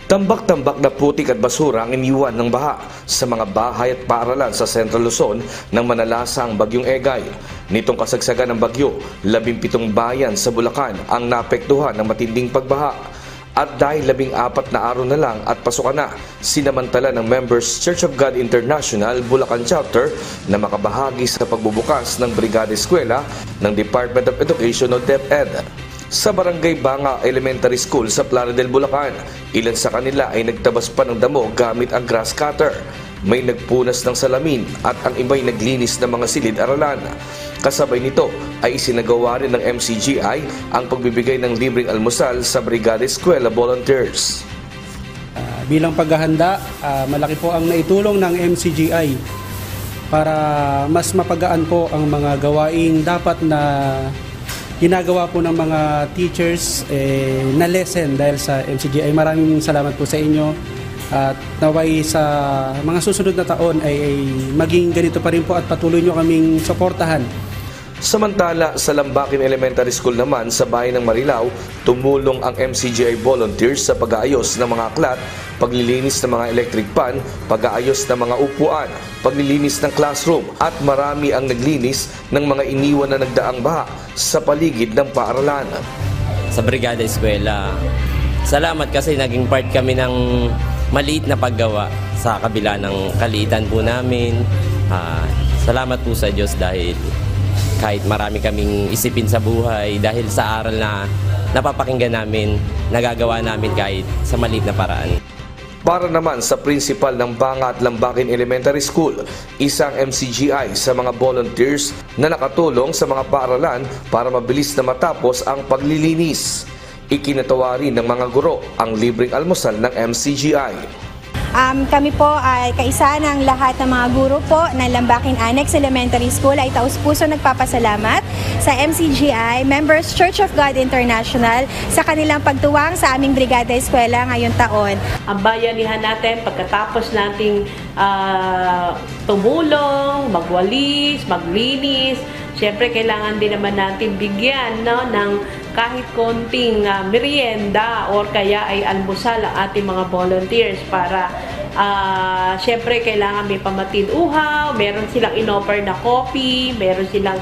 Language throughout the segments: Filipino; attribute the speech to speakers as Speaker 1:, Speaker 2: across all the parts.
Speaker 1: Tambak-tambak na putik at basura ang iniwan ng baha sa mga bahay at paaralan sa Central Luzon nang manalasa ang bagyong Egay. Nitong kasagsagan ng bagyo, 17 bayan sa Bulacan ang naapektuhan ng matinding pagbaha. At dahil 14 na araw na lang at pasukan na, sinamantala ng Members Church of God International Bulacan Chapter na makabahagi sa pagbubukas ng Brigada Eskwela ng Department of Education o DepEd. Sa Barangay Banga Elementary School sa Plaridel, Bulacan, ilan sa kanila ay nagtabas pa ng damo gamit ang grass cutter. May nagpunas ng salamin at ang iba'y naglinis ng mga silid-aralan. Kasabay nito ay isinagawa rin ng MCGI ang pagbibigay ng libreng almusal sa Brigada Eskwela volunteers.
Speaker 2: Bilang paghahanda, malaki po ang naitulong ng MCGI para mas mapagaan po ang mga gawaing dapat na ginagawa po ng mga teachers na lesson dahil sa MCGI. Maraming salamat po sa inyo at naway sa mga susunod na taon ay maging ganito pa rin po at patuloy nyo kaming suportahan.
Speaker 1: Samantala, sa Lambakin Elementary School naman sa bayan ng Marilao, tumulong ang MCGI volunteers sa pag-aayos ng mga aklat, paglilinis ng mga electric pan, pag-aayos ng mga upuan, paglilinis ng classroom at marami ang naglinis ng mga iniwan na nagdaang baha sa paligid ng paaralan.
Speaker 3: Sa Brigada Eskwela, salamat kasi naging part kami ng maliit na paggawa sa kabila ng kaliitan po namin. Salamat po sa Diyos dahil kahit marami kaming isipin sa buhay, dahil sa aral na napapakinggan namin, nagagawa namin kahit sa maliit na paraan.
Speaker 1: Para naman sa principal ng Banga at Lambakin Elementary School, isang MCGI sa mga volunteers na nakatulong sa mga paaralan para mabilis na matapos ang paglilinis. Ikinatawa rin ng mga guro ang libreng almusal ng MCGI.
Speaker 4: Kami po ay kaisa ng lahat ng mga guro po ng Lambakin Annex Elementary School ay taus-puso nagpapasalamat sa MCGI, Members Church of God International, sa kanilang pagtuwang sa aming Brigada Eskwela ngayong taon.
Speaker 5: Ang bayanihan natin pagkatapos nating tumulong, magwalis, maglinis, siyempre kailangan din naman natin bigyan ng kahit konting merienda or kaya ay almusal ang ating mga volunteers para siyempre kailangan may pamatin uhaw, meron silang inoffer na coffee, meron silang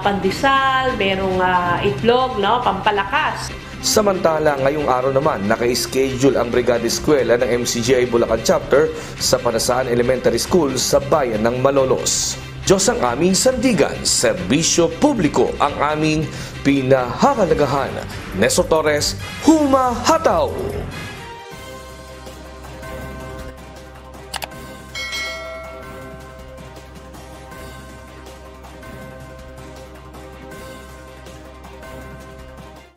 Speaker 5: pandesal, merong itlog, pampalakas.
Speaker 1: Samantala, ngayong araw naman, naka-schedule ang Brigada Eskwela ng MCGI Bulacan Chapter sa Panasaan Elementary School sa bayan ng Malolos. Diyos ang aming sandigan, serbisyo publiko ang aming pinahahalagahan. Neso Torres, Humahataw!